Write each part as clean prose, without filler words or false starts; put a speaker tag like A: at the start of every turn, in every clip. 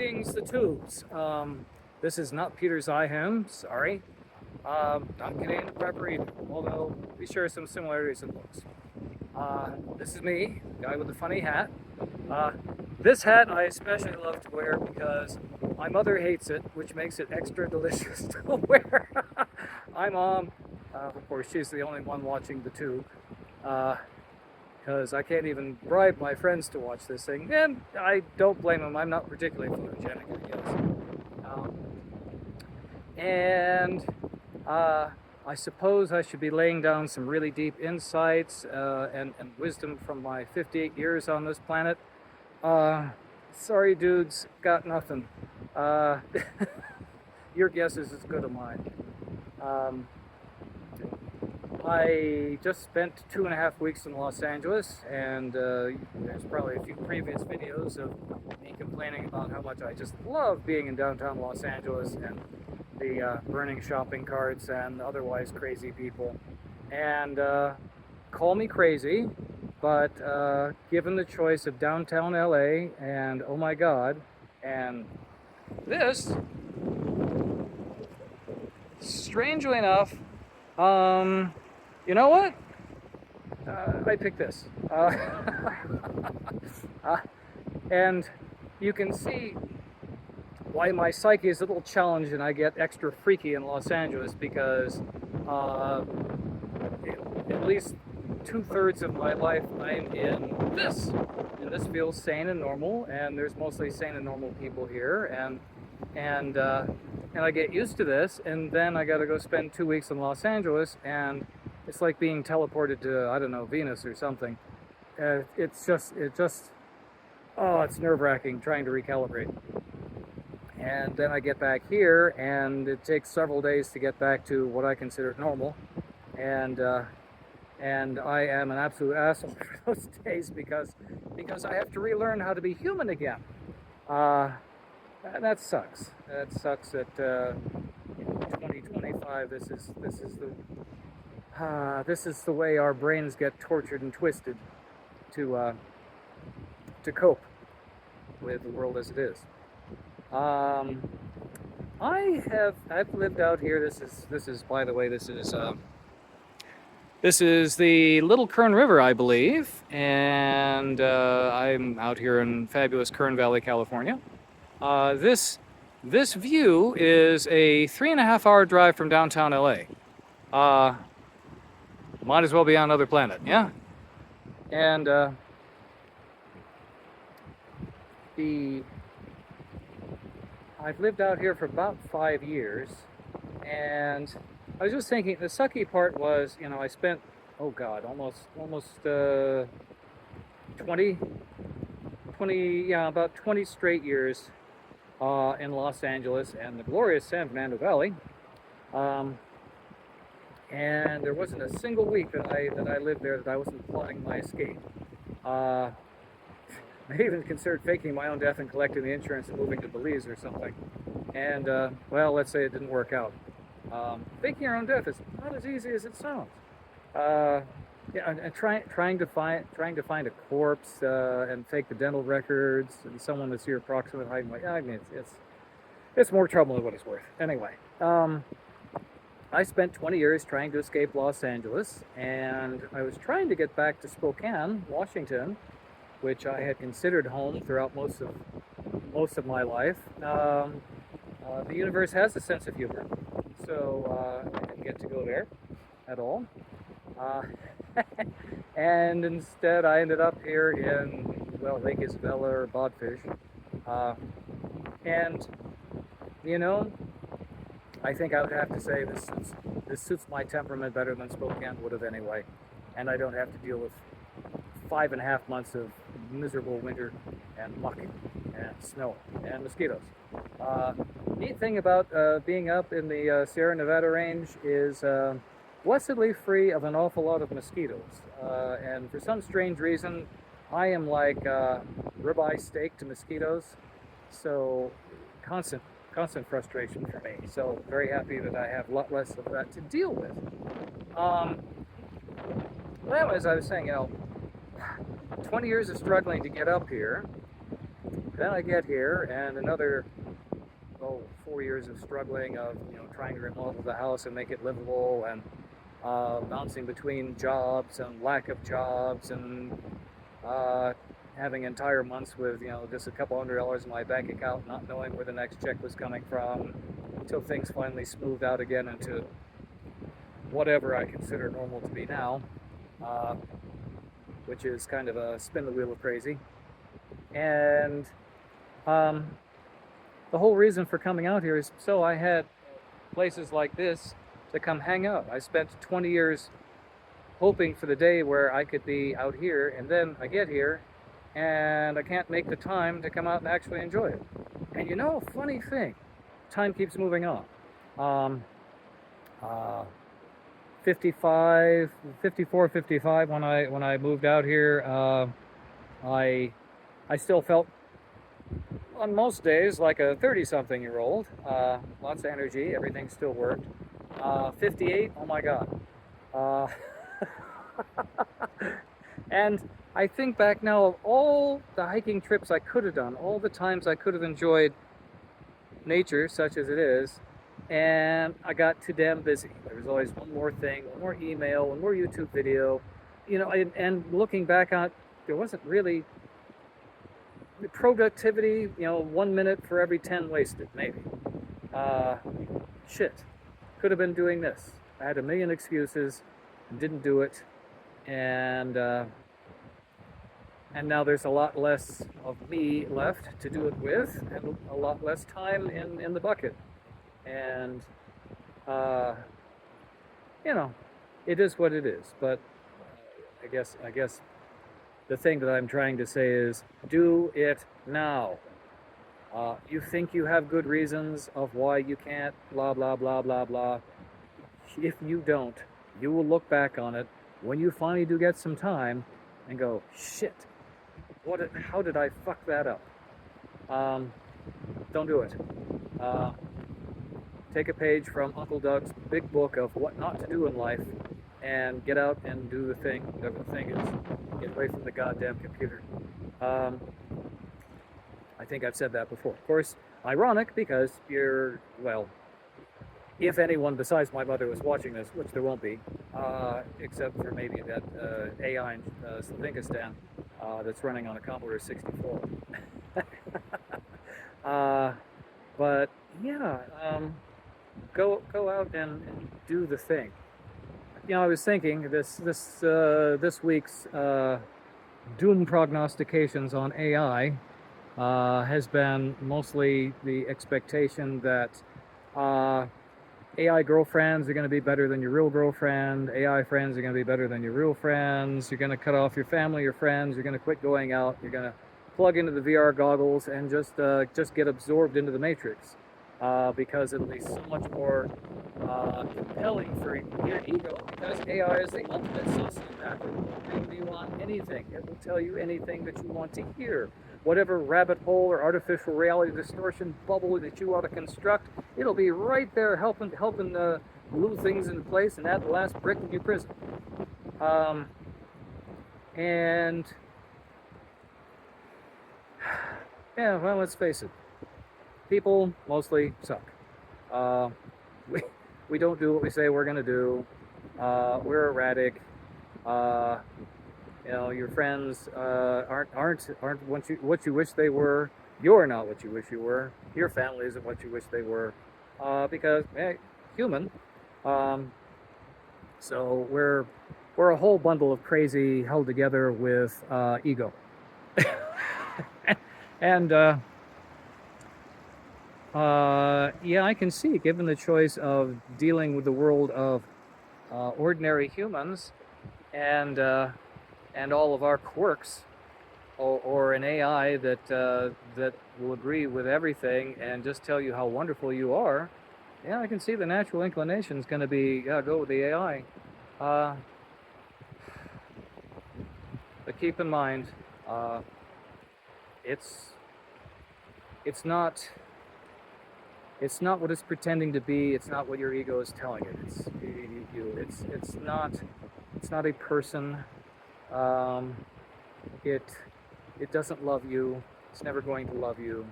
A: Greetings, the tubes. This is not Peter Zyhem, sorry. Not Canadian Pepper either, although we share some similarities in looks. This is me, guy with the funny hat. This hat I especially love to wear because my mother hates it, which makes it extra delicious to wear. Hi, Mom. Of course, she's the only one watching the tube. Because I can't even bribe my friends to watch this thing, and I don't blame them. I'm not particularly photogenic, I guess. And I suppose I should be laying down some really deep insights and wisdom from my 58 years on this planet. Sorry, dudes, got nothing. Your guess is as good as mine. I just spent 2.5 weeks in Los Angeles, and there's probably a few previous videos of me complaining about how much I just love being in downtown Los Angeles and the burning shopping carts and otherwise crazy people. And call me crazy, but given the choice of downtown LA and oh my god, and this, strangely enough, you know what? I picked this. And you can see why my psyche is a little challenged and I get extra freaky in Los Angeles because at least 2/3 of my life I'm in this. And this feels sane and normal, and there's mostly sane and normal people here, and I get used to this, and then I gotta go spend 2 weeks in Los Angeles, and it's like being teleported to, I don't know, Venus or something. It's nerve-wracking trying to recalibrate. And then I get back here, and it takes several days to get back to what I consider normal. And I am an absolute asshole for those days because I have to relearn how to be human again. That sucks. That sucks that 2025. This is the way our brains get tortured and twisted to cope with the world as it is. I've lived out here. This is by the way, this is the Little Kern River, I believe, and I'm out here in fabulous Kern Valley, California. This view is a 3.5-hour drive from downtown LA. Might as well be on another planet, yeah? And I've lived out here for about 5 years, and I was just thinking, the sucky part was, I spent, oh God, almost 20 straight years in Los Angeles and the glorious San Fernando Valley. And there wasn't a single week that I lived there that I wasn't plotting my escape. I even considered faking my own death and collecting the insurance and moving to Belize or something. And well, let's say it didn't work out. Faking your own death is not as easy as it sounds. And trying to find a corpse and fake the dental records and someone that's your approximate height. I mean, it's more trouble than what it's worth. Anyway, I spent 20 years trying to escape Los Angeles, and I was trying to get back to Spokane, Washington, which I had considered home throughout most of my life. The universe has a sense of humor, so I didn't get to go there at all. And instead I ended up here in, well, Lake Isabella or Bodfish. And, I think I would have to say this suits my temperament better than Spokane would have anyway. And I don't have to deal with 5.5 months of miserable winter and muck and snow and mosquitoes. Neat thing about being up in the Sierra Nevada range is blessedly free of an awful lot of mosquitoes. And for some strange reason, I am like ribeye steak to mosquitoes. So constant frustration for me. So very happy that I have a lot less of that to deal with. Well, as I was saying, 20 years of struggling to get up here, Then I get here, and another 4 years of struggling, of trying to remodel the house and make it livable, and bouncing between jobs and lack of jobs, and having entire months with just a couple $100 in my bank account, not knowing where the next check was coming from, until things finally smoothed out again into whatever I consider normal to be now, uh, which is kind of a spin the wheel of crazy. And um, the whole reason for coming out here is so I had places like this to come hang out. I spent 20 years hoping for the day where I could be out here, and then I get here and I can't make the time to come out and actually enjoy it. And funny thing, time keeps moving on. Um, uh, 55 when I moved out here, I still felt on most days like a 30-something-year-old. Lots of energy, everything still worked. 58, oh my God. Uh, and I think back now of all the hiking trips I could have done, all the times I could have enjoyed nature, such as it is, and I got too damn busy. There was always one more thing, one more email, one more YouTube video, and looking back on it, there wasn't really productivity, 1 minute for every 10 wasted, maybe. Shit. Could have been doing this. I had a million excuses and didn't do it, and now there's a lot less of me left to do it with, and a lot less time in the bucket. And it is what it is. But I guess the thing that I'm trying to say is, do it now. You think you have good reasons of why you can't, blah, blah, blah, blah, blah. If you don't, you will look back on it when you finally do get some time and go, shit, how did I fuck that up? Don't do it. Take a page from Uncle Doug's big book of what not to do in life, and get out and do the thing, whatever the thing is. Get away from the goddamn computer. I think I've said that before. Of course, ironic, because if anyone besides my mother was watching this, which there won't be, except for maybe that AI in Slavinkistan that's running on a Commodore 64. But yeah, go out and do the thing. I was thinking this week's doom prognostications on AI has been mostly the expectation that AI girlfriends are going to be better than your real girlfriend. AI friends are going to be better than your real friends. You're going to cut off your family, your friends. You're going to quit going out. You're going to plug into the VR goggles and just get absorbed into the matrix, because it'll be so much more compelling for your ego, because AI is the ultimate sociopath. It will bring you on anything. It will tell you anything that you want to hear. Whatever rabbit hole or artificial reality distortion bubble that you want to construct, it'll be right there helping glue things into place and add the last brick in your prison. And yeah, well, let's face it. People mostly suck. We don't do what we say we're going to do. We're erratic. Your friends aren't what you wish they were. You're not what you wish you were. Your family isn't what you wish they were. Because human. So we're a whole bundle of crazy held together with ego. And yeah, I can see, given the choice of dealing with the world of ordinary humans and all of our quirks, or an AI that will agree with everything and just tell you how wonderful you are, yeah, I can see the natural inclination is going to be go with the AI. But keep in mind, it's not what it's pretending to be. It's not what your ego is telling it. It's not a person. It doesn't love you. It's never going to love you.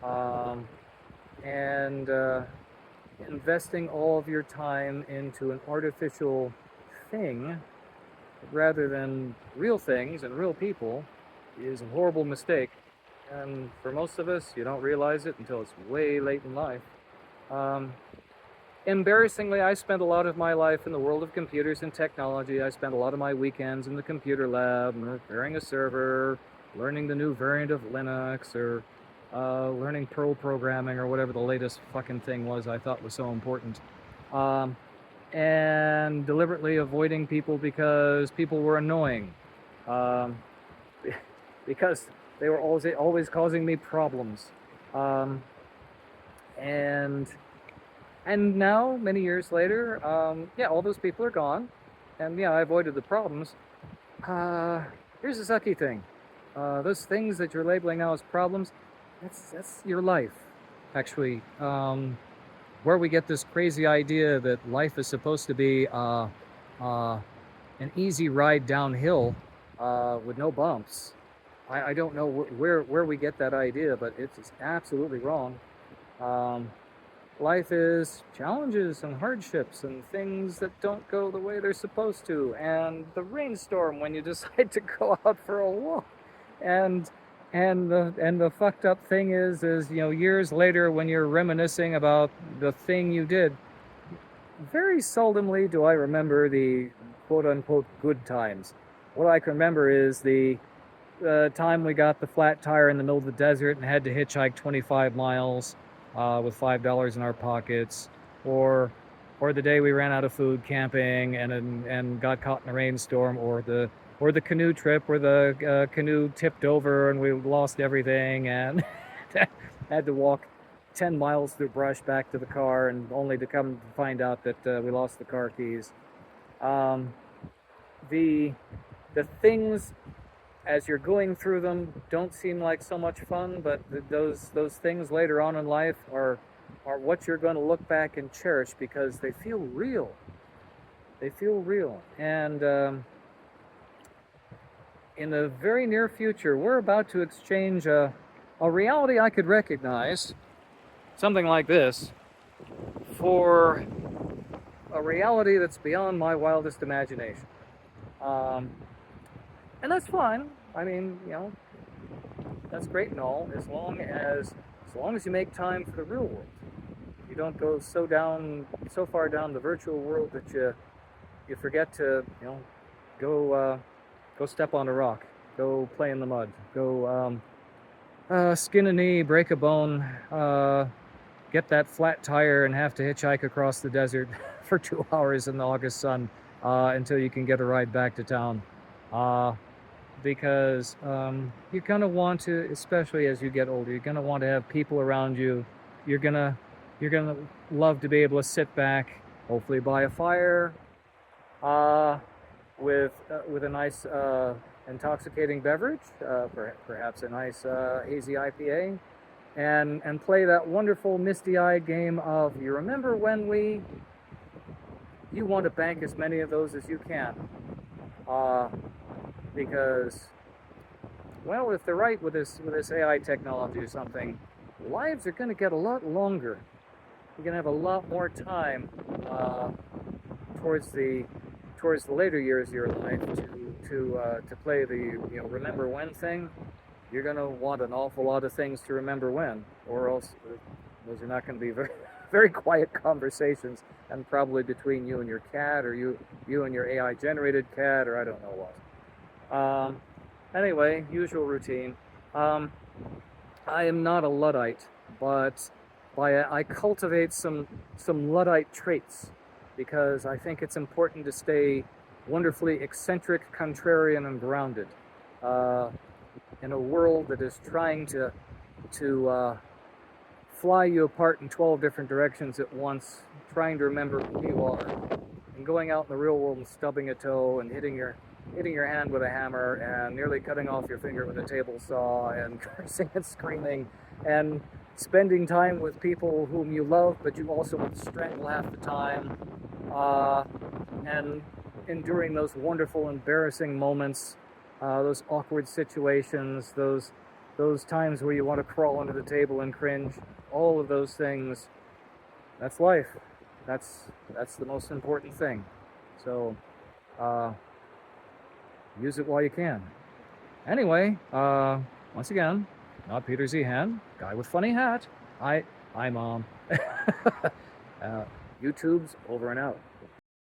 A: Um, and investing all of your time into an artificial thing rather than real things and real people is a horrible mistake. And for most of us, you don't realize it until it's way late in life. Um, Embarrassingly, I spent a lot of my life in the world of computers and technology. I spent a lot of my weekends in the computer lab, repairing a server, learning the new variant of Linux, or learning Perl programming, or whatever the latest fucking thing was I thought was so important. Um, and deliberately avoiding people because people were annoying. Um, because they were always causing me problems. Um, and and now, many years later, yeah, all those people are gone, and yeah, I avoided the problems. Uh, Here's the sucky thing: those things that you're labeling now as problems, that's your life, actually. Where we get this crazy idea that life is supposed to be uh, an easy ride downhill with no bumps. I don't know where we get that idea, but it's absolutely wrong. Um, Life is challenges and hardships and things that don't go the way they're supposed to, and the rainstorm when you decide to go out for a walk, and the fucked up thing is years later when you're reminiscing about the thing you did, very seldomly do I remember the quote unquote good times. What I can remember is the time we got the flat tire in the middle of the desert and had to hitchhike 25 miles with $5 in our pockets, or the day we ran out of food camping and got caught in a rainstorm, or the canoe trip where the canoe tipped over and we lost everything and had to walk 10 miles through brush back to the car, and only to come to find out that we lost the car keys. Um, the the things as you're going through them don't seem like so much fun, but those things later on in life are what you're going to look back and cherish because they feel real. They feel real, and in the very near future, we're about to exchange a reality I could recognize, something like this, for a reality that's beyond my wildest imagination. Um, and that's fine. I mean, that's great and all, as long as you make time for the real world. You don't go so far down the virtual world that you forget to go go step on a rock, go play in the mud, go skin a knee, break a bone, get that flat tire and have to hitchhike across the desert for 2 hours in the August sun until you can get a ride back to town. Because you're gonna want to, especially as you get older, you're gonna want to have people around you. You're gonna you're gonna love to be able to sit back, hopefully by a fire, uh, with a nice intoxicating beverage, perhaps a nice hazy IPA, and play that wonderful misty-eyed game of you remember when you want to bank as many of those as you can. Uh, because, well, if they're right with this AI technology or something, lives are going to get a lot longer. You're going to have a lot more time towards the later years of your life to play the remember when thing. You're going to want an awful lot of things to remember when, or else those are not going to be very very quiet conversations, and probably between you and your cat, or you and your AI generated cat, or I don't know what. Anyway, usual routine. I am not a Luddite, but I cultivate some Luddite traits because I think it's important to stay wonderfully eccentric, contrarian, and grounded in a world that is trying to fly you apart in 12 different directions at once, trying to remember who you are, and going out in the real world and stubbing a toe and hitting your hand with a hammer and nearly cutting off your finger with a table saw and cursing and screaming and spending time with people whom you love but you also want to strangle half the time, and enduring those wonderful embarrassing moments, those awkward situations, those those times where you want to crawl under the table and cringe, all of those things, that's life. That's the most important thing. So use it while you can. Anyway, once again, not Peter Zehan, guy with funny hat. Hi, Mom. YouTube's over and out.